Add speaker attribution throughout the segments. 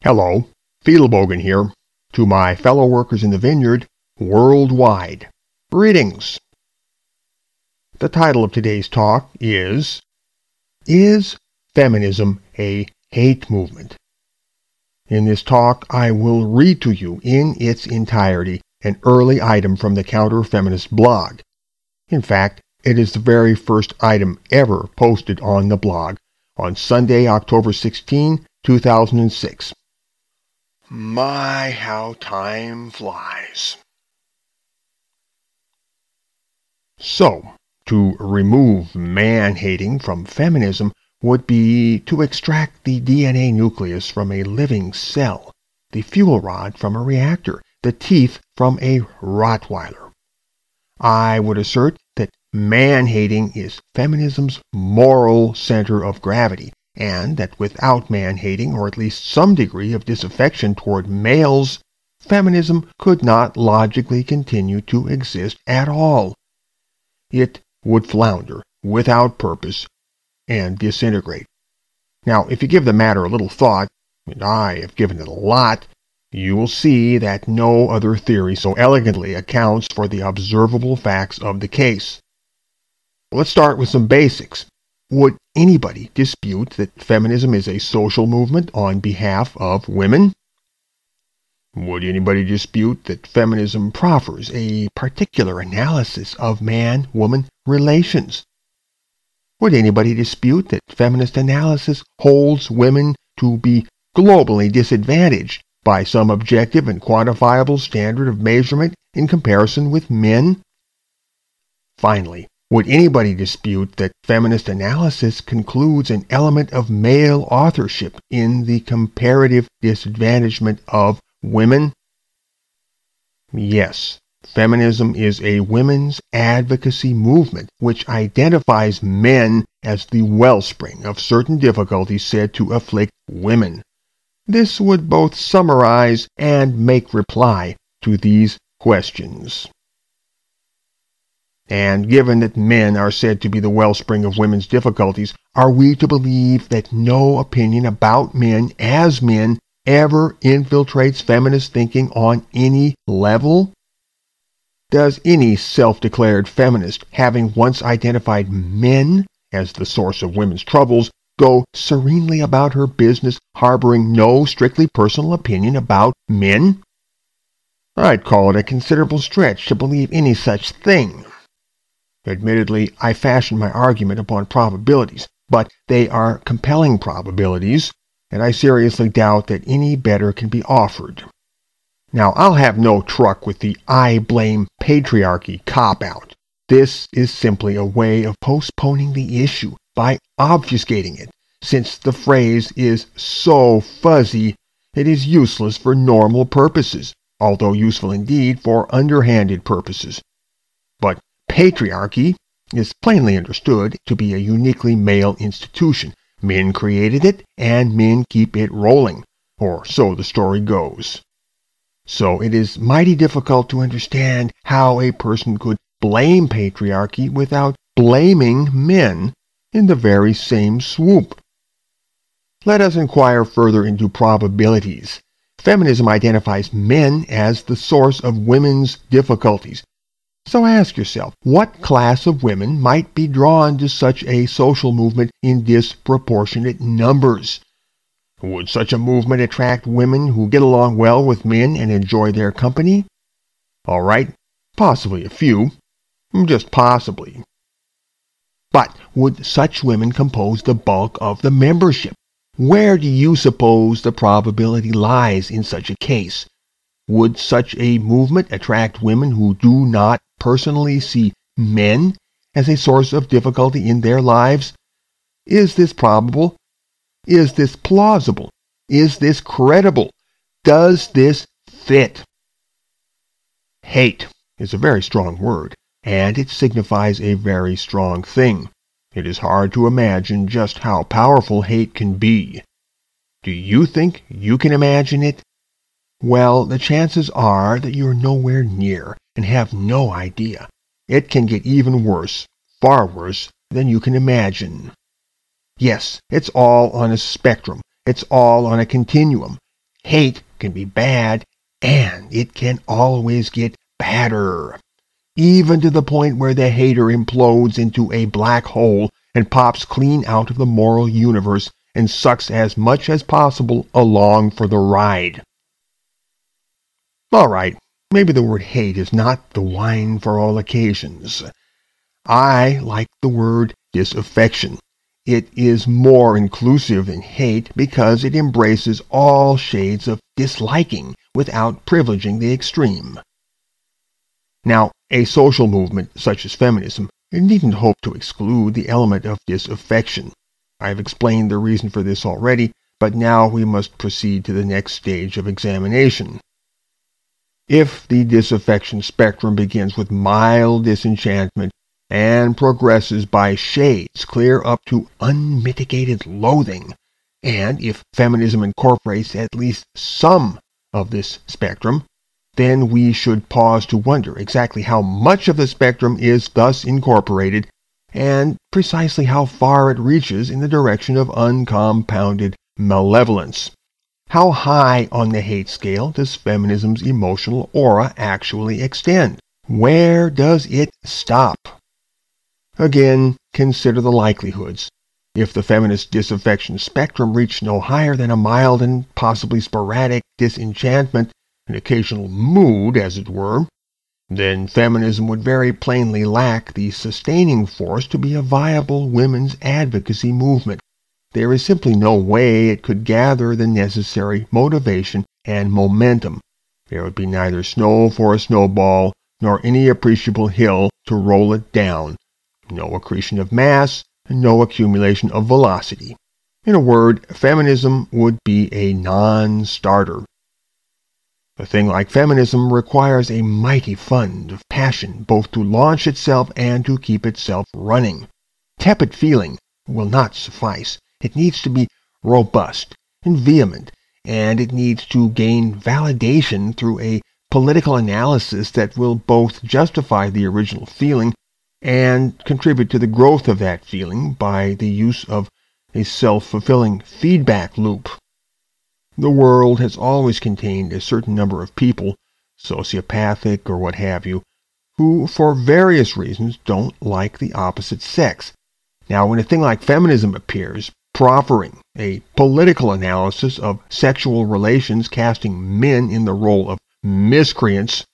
Speaker 1: Hello, Fiedelbogen here, to my fellow workers in the vineyard worldwide. Greetings. The title of today's talk is Feminism a Hate Movement? In this talk, I will read to you in its entirety an early item from the Counter-Feminist blog. In fact, it is the very first item ever posted on the blog on Sunday, October 16, 2006. My, how time flies. So, to remove man-hating from feminism would be to extract the DNA nucleus from a living cell, the fuel rod from a reactor, the teeth from a Rottweiler. I would assert that man-hating is feminism's moral center of gravity, and that without man-hating, or at least some degree of disaffection toward males, feminism could not logically continue to exist at all. It would flounder, without purpose, and disintegrate. Now, if you give the matter a little thought, and I have given it a lot, you will see that no other theory so elegantly accounts for the observable facts of the case. Let's start with some basics. Would anybody dispute that feminism is a social movement on behalf of women? Would anybody dispute that feminism proffers a particular analysis of man-woman relations? Would anybody dispute that feminist analysis holds women to be globally disadvantaged by some objective and quantifiable standard of measurement in comparison with men? Finally, would anybody dispute that feminist analysis concludes an element of male authorship in the comparative disadvantagement of women? Yes, feminism is a women's advocacy movement which identifies men as the wellspring of certain difficulties said to afflict women. This would both summarize and make reply to these questions. And given that men are said to be the wellspring of women's difficulties, are we to believe that no opinion about men as men ever infiltrates feminist thinking on any level? Does any self-declared feminist, having once identified men as the source of women's troubles, go serenely about her business harboring no strictly personal opinion about men? I'd call it a considerable stretch to believe any such thing. Admittedly, I fashion my argument upon probabilities, but they are compelling probabilities, and I seriously doubt that any better can be offered. Now, I'll have no truck with the I blame patriarchy cop-out. This is simply a way of postponing the issue by obfuscating it. Since the phrase is so fuzzy, it is useless for normal purposes, although useful indeed for underhanded purposes. But patriarchy is plainly understood to be a uniquely male institution. Men created it, and men keep it rolling, or so the story goes. So it is mighty difficult to understand how a person could blame patriarchy without blaming men in the very same swoop. Let us inquire further into probabilities. Feminism identifies men as the source of women's difficulties. So ask yourself, what class of women might be drawn to such a social movement in disproportionate numbers? Would such a movement attract women who get along well with men and enjoy their company? All right, possibly a few, just possibly. But would such women compose the bulk of the membership? Where do you suppose the probability lies in such a case? Would such a movement attract women who do not personally see men as a source of difficulty in their lives? Is this probable? Is this plausible? Is this credible? Does this fit? Hate is a very strong word, and it signifies a very strong thing. It is hard to imagine just how powerful hate can be. Do you think you can imagine it? Well, the chances are that you're nowhere near and have no idea. It can get even worse, far worse than you can imagine. Yes, it's all on a spectrum. It's all on a continuum. Hate can be bad, and it can always get badder. Even to the point where the hater implodes into a black hole and pops clean out of the moral universe and sucks as much as possible along for the ride. Alright, maybe the word hate is not the wine for all occasions. I like the word disaffection. It is more inclusive than hate because it embraces all shades of disliking without privileging the extreme. Now, a social movement such as feminism needn't hope to exclude the element of disaffection. I've explained the reason for this already, but now we must proceed to the next stage of examination. If the disaffection spectrum begins with mild disenchantment and progresses by shades clear up to unmitigated loathing, and if feminism incorporates at least some of this spectrum, then we should pause to wonder exactly how much of the spectrum is thus incorporated and precisely how far it reaches in the direction of uncompounded malevolence. How high on the hate scale does feminism's emotional aura actually extend? Where does it stop? Again, consider the likelihoods. If the feminist disaffection spectrum reached no higher than a mild and possibly sporadic disenchantment, an occasional mood, as it were, then feminism would very plainly lack the sustaining force to be a viable women's advocacy movement. There is simply no way it could gather the necessary motivation and momentum. There would be neither snow for a snowball, nor any appreciable hill to roll it down. No accretion of mass, and no accumulation of velocity. In a word, feminism would be a non-starter. A thing like feminism requires a mighty fund of passion, both to launch itself and to keep itself running. Tepid feeling will not suffice. It needs to be robust and vehement, and it needs to gain validation through a political analysis that will both justify the original feeling and contribute to the growth of that feeling by the use of a self-fulfilling feedback loop. The world has always contained a certain number of people, sociopathic or what have you, who for various reasons don't like the opposite sex. Now, when a thing like feminism appears, proffering a political analysis of sexual relations casting men in the role of miscreants,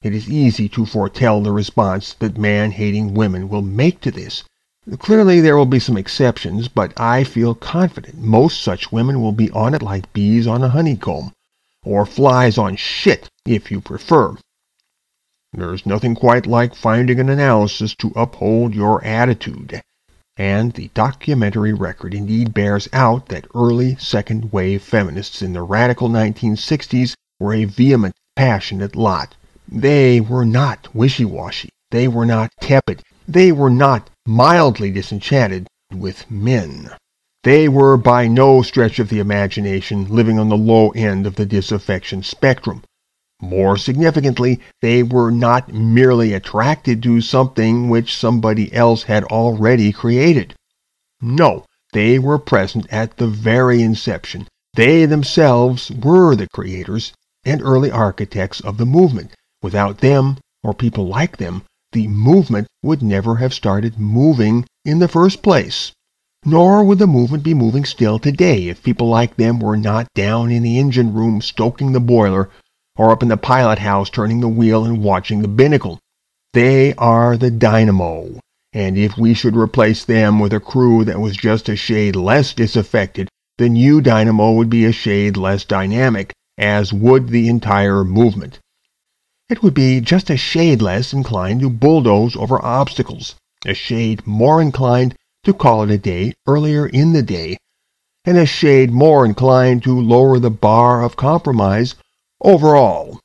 Speaker 1: it is easy to foretell the response that man-hating women will make to this. Clearly there will be some exceptions, but I feel confident most such women will be on it like bees on a honeycomb, or flies on shit, if you prefer. There's nothing quite like finding an analysis to uphold your attitude. And the documentary record indeed bears out that early second-wave feminists in the radical 1960s were a vehement, passionate lot. They were not wishy-washy. They were not tepid. They were not mildly disenchanted with men. They were by no stretch of the imagination living on the low end of the disaffection spectrum. More significantly, they were not merely attracted to something which somebody else had already created. No, they were present at the very inception. They themselves were the creators and early architects of the movement. Without them, or people like them, the movement would never have started moving in the first place. Nor would the movement be moving still today if people like them were not down in the engine room stoking the boiler, or up in the pilot house turning the wheel and watching the binnacle. They are the dynamo, and if we should replace them with a crew that was just a shade less disaffected, the new dynamo would be a shade less dynamic, as would the entire movement. It would be just a shade less inclined to bulldoze over obstacles, a shade more inclined to call it a day earlier in the day, and a shade more inclined to lower the bar of compromise overall.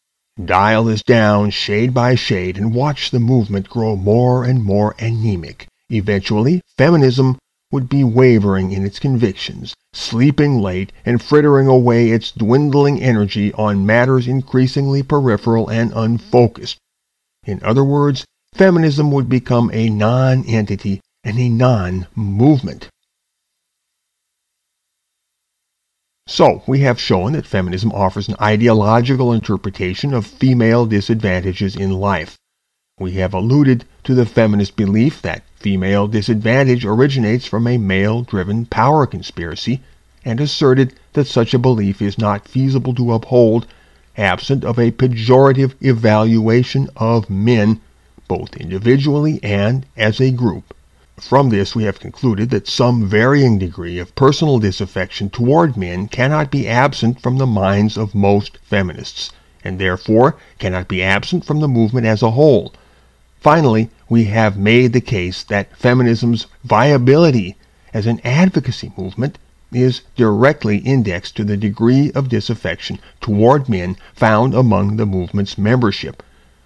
Speaker 1: Dial this down shade by shade and watch the movement grow more and more anemic. Eventually, feminism would be wavering in its convictions, sleeping late, and frittering away its dwindling energy on matters increasingly peripheral and unfocused. In other words, feminism would become a non-entity and a non-movement. So, we have shown that feminism offers an ideological interpretation of female disadvantages in life. We have alluded to the feminist belief that female disadvantage originates from a male-driven power conspiracy, and asserted that such a belief is not feasible to uphold absent of a pejorative evaluation of men, both individually and as a group. From this, we have concluded that some varying degree of personal disaffection toward men cannot be absent from the minds of most feminists, and therefore cannot be absent from the movement as a whole. Finally, we have made the case that feminism's viability as an advocacy movement is directly indexed to the degree of disaffection toward men found among the movement's membership,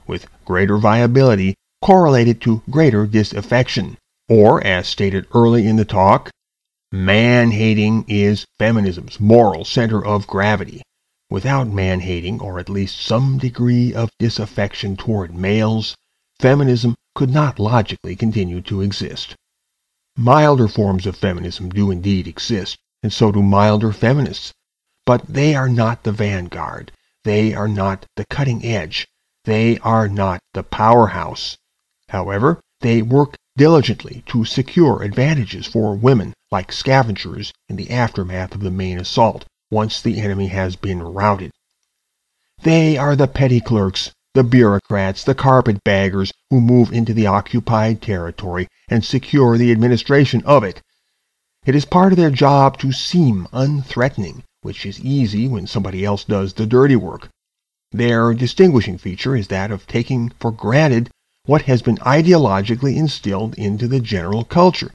Speaker 1: with greater viability correlated to greater disaffection. Or, as stated early in the talk, man-hating is feminism's moral center of gravity. Without man-hating, or at least some degree of disaffection toward males, feminism could not logically continue to exist. Milder forms of feminism do indeed exist, and so do milder feminists. But they are not the vanguard. They are not the cutting edge. They are not the powerhouse. However, they work diligently to secure advantages for women like scavengers in the aftermath of the main assault, once the enemy has been routed. They are the petty clerks, the bureaucrats, the carpetbaggers who move into the occupied territory and secure the administration of it. It is part of their job to seem unthreatening, which is easy when somebody else does the dirty work. Their distinguishing feature is that of taking for granted what has been ideologically instilled into the general culture,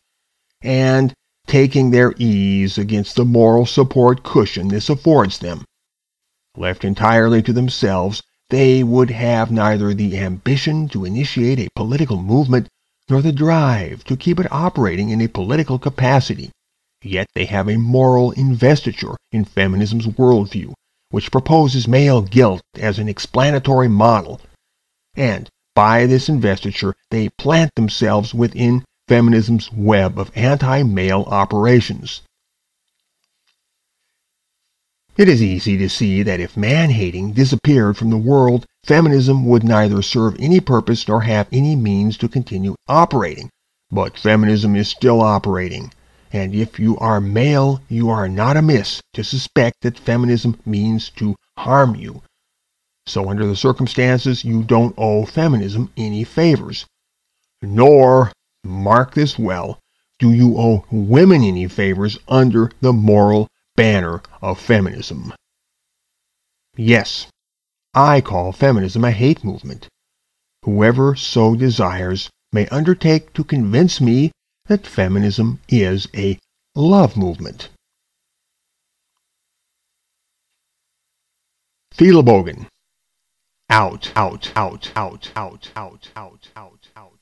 Speaker 1: and taking their ease against the moral support cushion this affords them. Left entirely to themselves, they would have neither the ambition to initiate a political movement nor the drive to keep it operating in a political capacity. Yet they have a moral investiture in feminism's worldview, which proposes male guilt as an explanatory model, and by this investiture they plant themselves within feminism's web of anti-male operations. It is easy to see that if man-hating disappeared from the world, feminism would neither serve any purpose nor have any means to continue operating. But feminism is still operating, and if you are male, you are not amiss to suspect that feminism means to harm you. So under the circumstances, you don't owe feminism any favors. Nor, mark this well, do you owe women any favors under the moral banner of feminism. Yes, I call feminism a hate movement. Whoever so desires may undertake to convince me that feminism is a love movement. Fiedelbogen. Out, out, out, out, out, out, out, out, out.